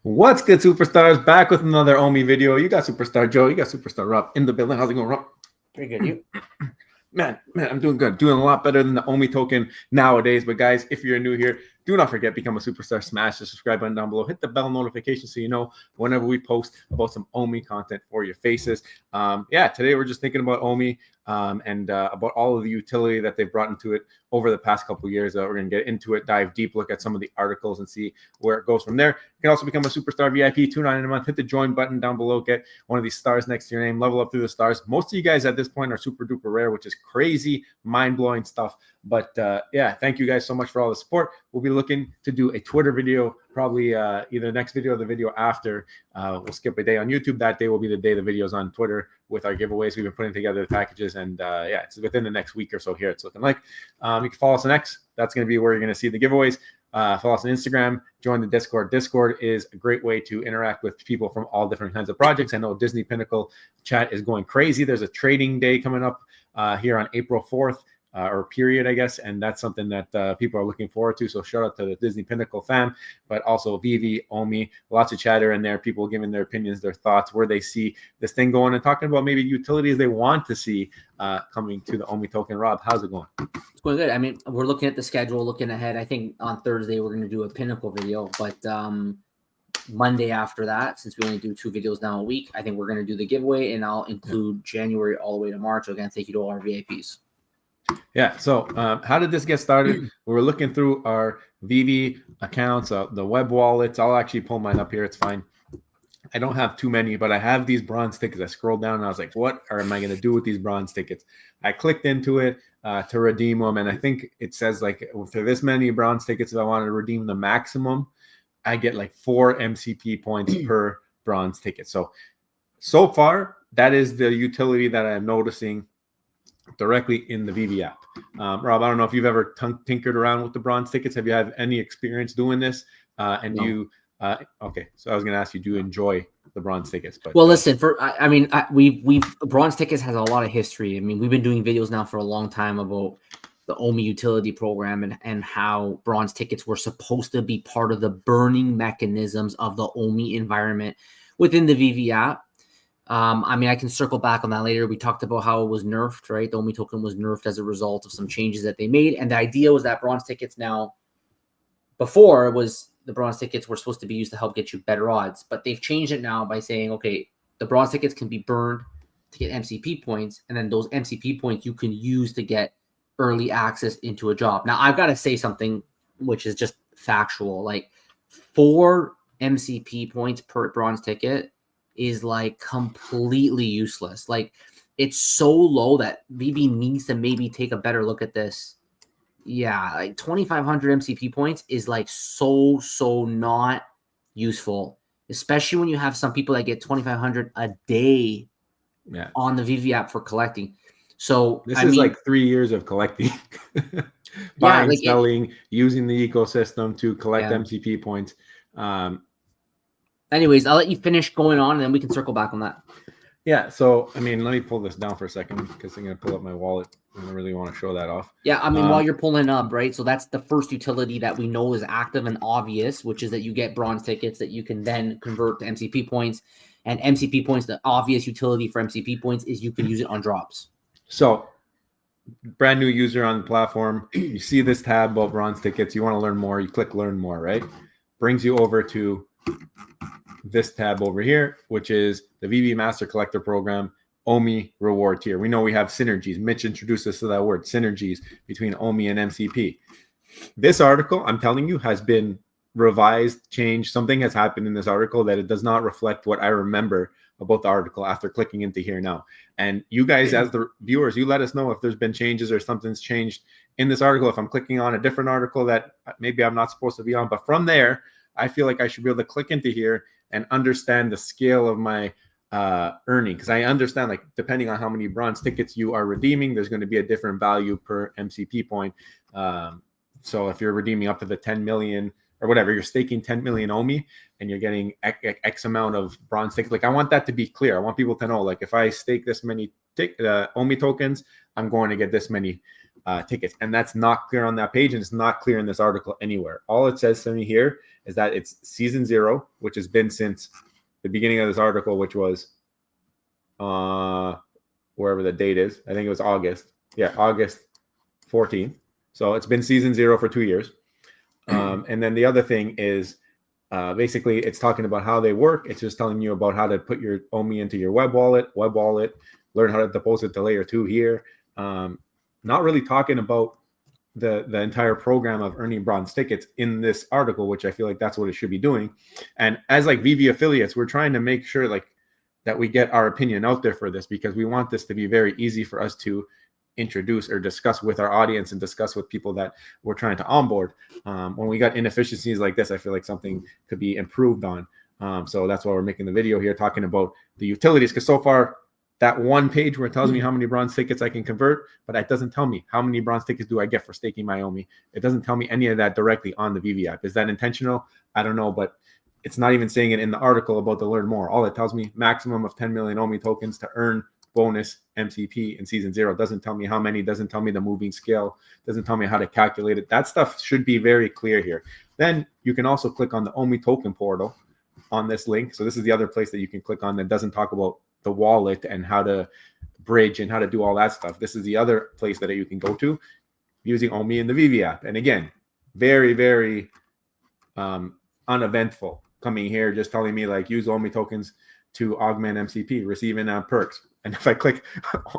What's good, superstars? Back with another Omi video. You got Superstar Joe, you got Superstar Rob in the building. How's it going, Rob? Pretty good. You? Man, I'm doing good. Doing a lot better than the Omi token nowadays. But guys, if you're new here, do not forget, become a superstar. Smash the subscribe button down below. Hit the bell notification so you know whenever we post about some Omi content for your faces. Today we're just thinking about Omi and about all of the utility that they've brought into it over the past couple of years. We're going to get into it, dive deep, look at some of the articles and see where it goes from there. You can also become a superstar VIP, $2.99 a month. Hit the join button down below. Get one of these stars next to your name. Level up through the stars. Most of you guys at this point are super duper rare, which is crazy, mind-blowing stuff. But thank you guys so much for all the support. We'll be looking to do a Twitter video, probably either next video or the video after. We'll skip a day on YouTube. That day will be the day the video's on Twitter with our giveaways. We've been putting together the packages, and it's within the next week or so here, it's looking like. You can follow us on X. That's going to be where you're going to see the giveaways. Follow us on Instagram. Join the Discord. Discord is a great way to interact with people from all different kinds of projects. I know Disney Pinnacle chat is going crazy. There's a trading day coming up here on April 4th. Or period, I guess, and that's something that people are looking forward to. So shout out to the Disney Pinnacle fam, but also veve, Omi, lots of chatter in there, people giving their opinions, their thoughts, where they see this thing going, and talking about maybe utilities they want to see coming to the Omi token. Rob, how's it going? It's going good. I mean, we're looking at the schedule, looking ahead. I think on Thursday we're going to do a Pinnacle video, but Monday after that, since we only do 2 videos now a week, I think we're going to do the giveaway, and I'll include January all the way to March. Again, thank you to all our VIPs. Yeah. So how did this get started? We were looking through our veve accounts, the web wallets. I'll actually pull mine up here. It's fine. I don't have too many, but I have these bronze tickets. I scrolled down and I was like, what am I going to do with these bronze tickets? I clicked into it to redeem them. And I think it says like for this many bronze tickets, if I want to redeem the maximum, I get like 4 MCP points per bronze ticket. So far, that is the utility that I'm noticing directly in the veve app. Rob, I don't know if you've ever tinkered around with the bronze tickets. Have you had any experience doing this? No. Okay, so I was going to ask you, do you enjoy the bronze tickets? But listen, we've bronze tickets has a lot of history. I mean, we've been doing videos now for a long time about the Omi utility program and how bronze tickets were supposed to be part of the burning mechanisms of the Omi environment within the veve app. I mean, I can circle back on that later. We talked about how it was nerfed, right? The Omi token was nerfed as a result of some changes that they made. And the idea was that bronze tickets now, before was the bronze tickets were supposed to be used to help get you better odds. But they've changed it now by saying, okay, the bronze tickets can be burned to get MCP points. And then those MCP points you can use to get early access into a job. Now, I've got to say something which is just factual. Like 4 MCP points per bronze ticket is like completely useless. Like it's so low that veve needs to maybe take a better look at this. Yeah, like 2,500 MCP points is like so not useful, especially when you have some people that get 2,500 a day on the veve app for collecting. So this is like 3 years of collecting, buying, selling, using the ecosystem to collect MCP points. Anyways, I'll let you finish going on, and then we can circle back on that. Yeah, so, I mean, let me pull this down for a second because I'm going to pull up my wallet. I don't really want to show that off. Yeah, I mean, while you're pulling up, right? So that's the first utility that we know is active and obvious, which is that you get bronze tickets that you can then convert to MCP points. And MCP points, the obvious utility for MCP points is you can use it on drops. So, brand new user on the platform, you see this tab about bronze tickets, you want to learn more, you click learn more, right? Brings you over to this tab over here, which is the veve Master Collector Program, Omi reward tier. We know we have synergies. Mitch introduced us to that word, synergies between Omi and MCP. This article, I'm telling you, has been revised, changed. Something has happened in this article that it does not reflect what I remember about the article after clicking into here now. And you guys, as the viewers, you let us know if there's been changes or something's changed in this article. If I'm clicking on a different article that maybe I'm not supposed to be on, but from there, I feel like I should be able to click into here and understand the scale of my earning, because I understand, like, depending on how many bronze tickets you are redeeming, there's going to be a different value per MCP point. So if you're redeeming up to the 10 million or whatever, you're staking 10 million Omi and you're getting X amount of bronze tickets. Like, I want that to be clear. I want people to know, like, if I stake this many Omi tokens, I'm going to get this many tickets. And that's not clear on that page, and it's not clear in this article anywhere. All it says to me here is that it's season 0, which has been since the beginning of this article, which was wherever the date is. I think it was August. Yeah, August 14th. So it's been season 0 for 2 years. And then the other thing is basically it's talking about how they work. It's just telling you about how to put your Omi into your web wallet, learn how to deposit to layer 2 here. Not really talking about the entire program of earning bronze tickets in this article, which I feel like that's what it should be doing. And as like veve affiliates, we're trying to make sure like that we get our opinion out there for this, because we want this to be very easy for us to introduce or discuss with our audience and discuss with people that we're trying to onboard. When we got inefficiencies like this, I feel like something could be improved on. So that's why we're making the video here talking about the utilities, because so far that one page where it tells me how many bronze tickets I can convert, but it doesn't tell me how many bronze tickets do I get for staking my Omi. It doesn't tell me any of that directly on the veve app. Is that intentional? I don't know, but it's not even saying it in the article about to learn more. All it tells me maximum of 10 million Omi tokens to earn bonus MCP in season 0. Doesn't tell me how many, doesn't tell me the moving scale, doesn't tell me how to calculate it. That stuff should be very clear here. Then you can also click on the Omi token portal on this link. So this is the other place that you can click on that doesn't talk about the wallet and how to bridge and how to do all that stuff. This is the other place that you can go to using Omi in the veve app. And again, very, very uneventful. Coming here, just telling me like use Omi tokens to augment MCP, receiving perks. And if I click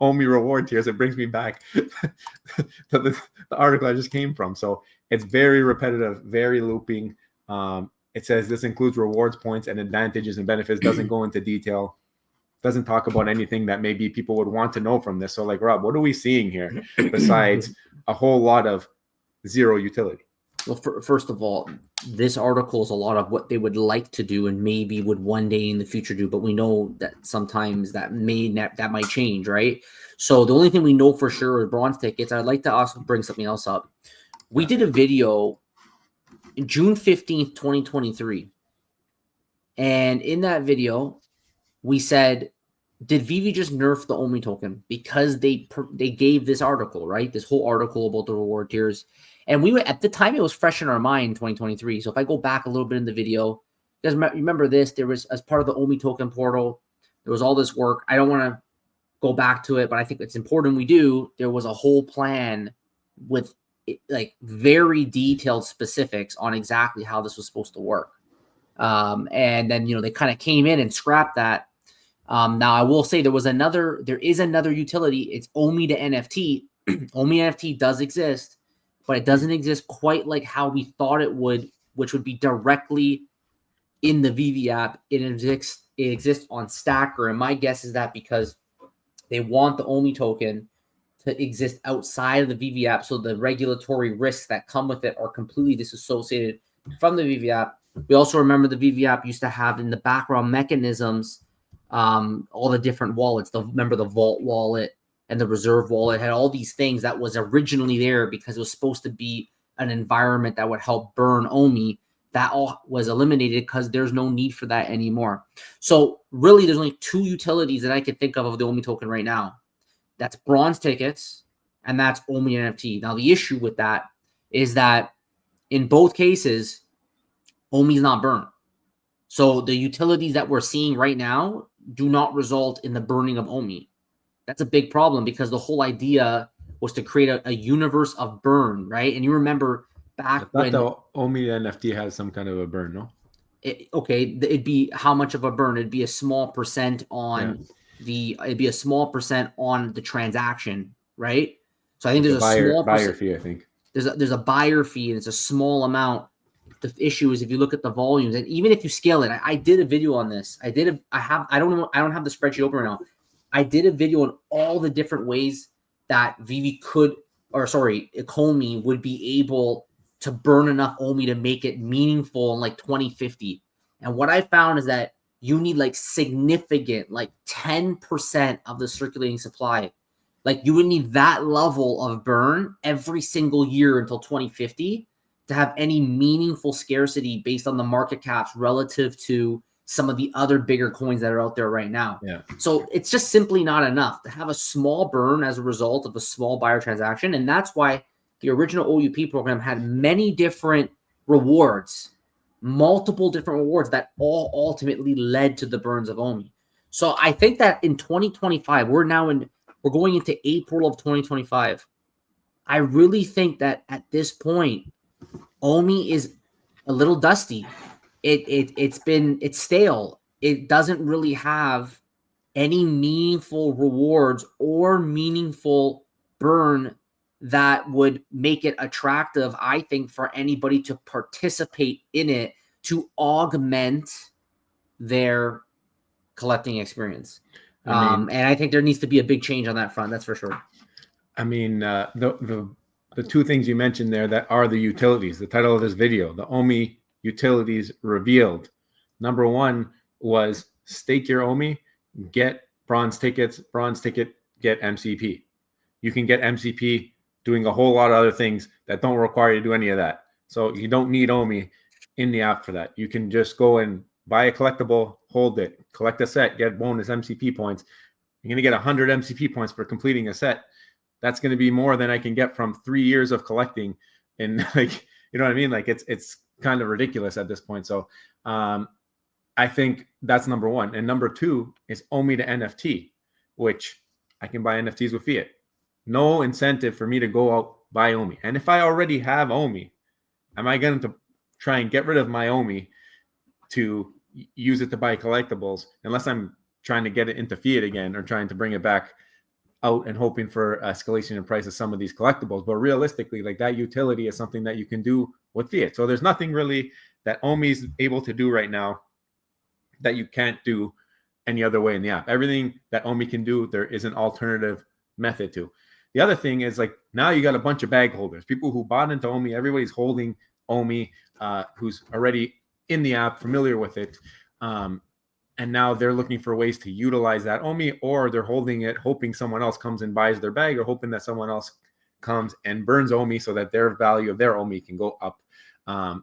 Omi reward tiers, it brings me back to the article I just came from. So it's very repetitive, very looping. It says this includes rewards, points, and advantages and benefits. Doesn't go into detail. Doesn't talk about anything that maybe people would want to know from this. So like, Rob, what are we seeing here besides a whole lot of zero utility? Well, first of all, this article is a lot of what they would like to do and maybe would one day in the future do, but we know that sometimes that might change, right? So the only thing we know for sure is bronze tickets. I'd like to also bring something else up. We did a video June 15th, 2023. And in that video, we said, did veve just nerf the Omi token because they gave this article, right? This whole article about the reward tiers. And we were at the time, it was fresh in our mind in 2023. So if I go back a little bit in the video, you guys remember this? There was, as part of the Omi token portal, there was all this work. I don't want to go back to it, but I think it's important we do. There was a whole plan with like very detailed specifics on exactly how this was supposed to work. And then, you know, they kind of came in and scrapped that. Now I will say there is another utility. It's Omi to NFT. Omi NFT does exist, but it doesn't exist quite like how we thought it would, which would be directly in the veve app. It exists on Stacker. And my guess is that because they want the Omi token to exist outside of the veve app, so the regulatory risks that come with it are completely disassociated from the veve app. We also remember the veve app used to have in the background mechanisms, all the different wallets. Remember the Vault wallet and the Reserve wallet had all these things that was originally there because it was supposed to be an environment that would help burn Omi. That all was eliminated because there's no need for that anymore. So really, there's only two utilities that I could think of the Omi token right now. That's bronze tickets and that's Omi NFT. Now, the issue with that is that in both cases, Omi is not burned. So the utilities that we're seeing right now do not result in the burning of Omi. That's a big problem because the whole idea was to create a universe of burn, right? And you remember back when the Omi NFT has some kind of a burn, no? It'd be how much of a burn? It'd be a small percent on it'd be a small percent on the transaction, right? So I think there's a small buyer fee. I think there's a buyer fee and it's a small amount. The issue is if you look at the volumes and even if you scale it, I did a video on this. I don't have the spreadsheet open right now. I did a video on all the different ways that veve ecomi would be able to burn enough Omi to make it meaningful in like 2050. And what I found is that you need like significant, like 10% of the circulating supply. Like you would need that level of burn every single year until 2050 to have any meaningful scarcity based on the market caps relative to some of the other bigger coins that are out there right now. Yeah. So it's just simply not enough to have a small burn as a result of a small buyer transaction. And that's why the original OUP program had many different rewards multiple different rewards that all ultimately led to the burns of Omi. So I think that in 2025, we're going into April of 2025. I really think that at this point, Omi is a little dusty. It's stale. It doesn't really have any meaningful rewards or meaningful burn that would make it attractive, I think, for anybody to participate in it to augment their collecting experience. And I think there needs to be a big change on that front. That's for sure. I mean, the two things you mentioned there that are the utilities, the title of this video, the Omi Utilities Revealed. Number one was stake your Omi, get bronze tickets, bronze ticket, get MCP. You can get MCP doing a whole lot of other things that don't require you to do any of that. So you don't need Omi in the app for that. You can just go and buy a collectible, hold it, collect a set, get bonus MCP points. You're going to get 100 MCP points for completing a set. That's going to be more than I can get from 3 years of collecting. And like, you know what I mean? Like it's kind of ridiculous at this point. So I think that's number one. And number two is Omi to NFT, which I can buy NFTs with fiat. No incentive for me to go out buy Omi. And if I already have Omi, am I going to try and get rid of my Omi to use it to buy collectibles unless I'm trying to get it into fiat again or trying to bring it back out and hoping for escalation in price of some of these collectibles? But realistically, like that utility is something that you can do with fiat. So there's nothing really that Omi is able to do right now that you can't do any other way in the app. Everything that Omi can do, there is an alternative method to. The other thing is like now you got a bunch of bag holders, people who bought into Omi. Everybody's holding Omi, who's already in the app, familiar with it. And now they're looking for ways to utilize that Omi, or they're holding it, hoping someone else comes and buys their bag, or hoping that someone else comes and burns Omi so that their value of their Omi can go up.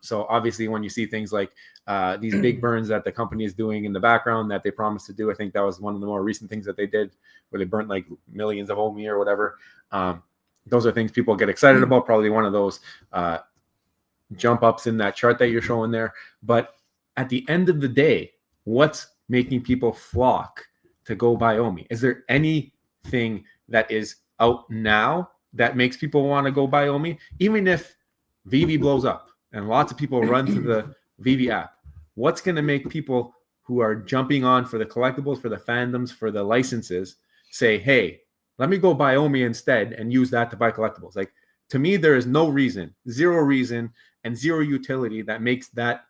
So obviously when you see things like these big burns that the company is doing in the background that they promised to do, I think that was one of the more recent things that they did where they burnt like millions of Omi or whatever. Those are things people get excited about, probably one of those jump ups in that chart that you're showing there. But at the end of the day, what's making people flock to go buy Omi? Is there anything that is out now that makes people want to go buy Omi? Even if veve blows up and lots of people run to the veve app, what's going to make people who are jumping on for the collectibles, for the fandoms, for the licenses say, hey, let me go buy Omi instead and use that to buy collectibles? Like, to me, there is no reason, zero reason, and zero utility that makes that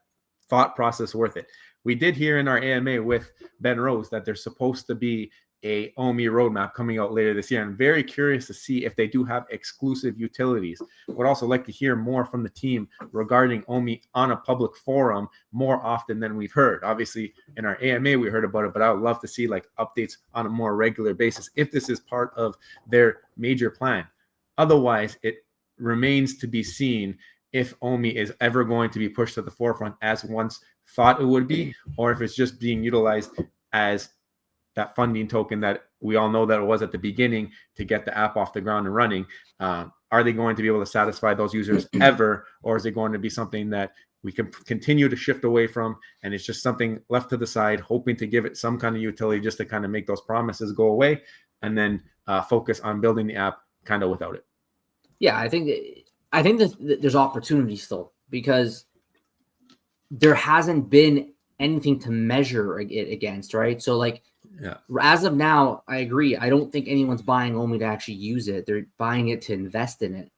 thought process worth it. We did hear in our AMA with Ben Rose that there's supposed to be a Omi roadmap coming out later this year. I'm very curious to see if they do have exclusive utilities. Would also like to hear more from the team regarding Omi on a public forum more often than we've heard. Obviously, in our AMA, we heard about it, but I would love to see like updates on a more regular basis if this is part of their major plan. Otherwise, it remains to be seen if Omi is ever going to be pushed to the forefront as once thought it would be, or if it's just being utilized as that funding token that we all know that it was at the beginning to get the app off the ground and running. Are they going to be able to satisfy those users ever, or is it going to be something that we can continue to shift away from, and it's just something left to the side, hoping to give it some kind of utility just to kind of make those promises go away, and then focus on building the app kind of without it? Yeah, I think that there's opportunity still, because there hasn't been anything to measure it against, right? So like, yeah, as of now, I agree. I don't think anyone's buying Omi to actually use it. They're buying it to invest in it.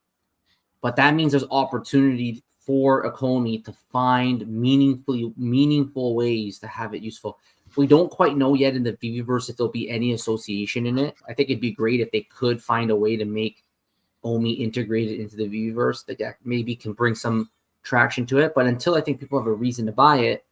But that means there's opportunity for ecomi to find meaningful ways to have it useful. We don't quite know yet in the Veveverse if there'll be any association in it. I think it'd be great if they could find a way to make Omi integrated into the Veveverse that maybe can bring some traction to it. But until I think people have a reason to buy it,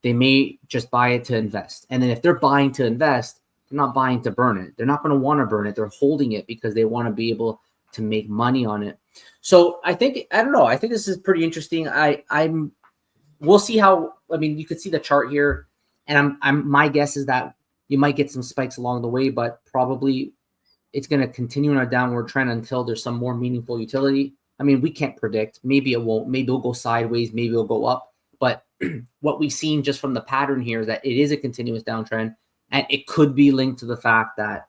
they may just buy it to invest. And then if they're buying to invest, they're not buying to burn it. They're not going to want to burn it. They're holding it because they want to be able to make money on it. So I think, I don't know, I think this is pretty interesting. We'll see how, I mean, you could see the chart here, and my guess is that you might get some spikes along the way, but probably it's going to continue on a downward trend until there's some more meaningful utility. I mean, we can't predict. Maybe it won't. Maybe it'll go sideways. Maybe it'll go up. But what we've seen just from the pattern here is that it is a continuous downtrend, and it could be linked to the fact that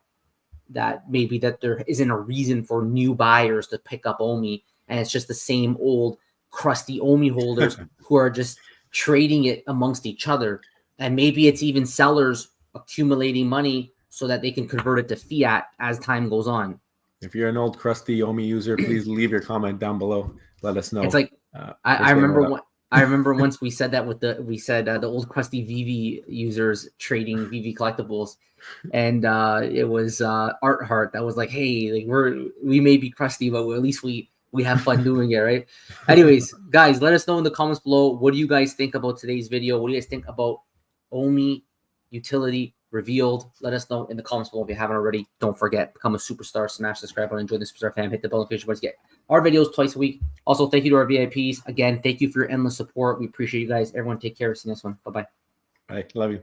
maybe that there isn't a reason for new buyers to pick up Omi, and it's just the same old crusty Omi holders who are just trading it amongst each other. And maybe it's even sellers accumulating money so that they can convert it to fiat as time goes on. If you're an old crusty Omi user, please leave your comment down below. Let us know. It's like I remember once we said that with the old crusty veve users trading veve collectibles, and it was Art Heart that was like, hey, like we may be crusty, but at least we have fun doing it, right? Anyways, guys, let us know in the comments below, what do you guys think about today's video? What do you guys think about Omi Utility Revealed? Let us know in the comments below if you haven't already. Don't forget, become a superstar, smash the subscribe button, join the superstar fam, hit the bell notification button to get our videos twice a week. Also, thank you to our VIPs. Again, thank you for your endless support. We appreciate you guys. Everyone take care. See you next one. Bye-bye. Bye. Love you.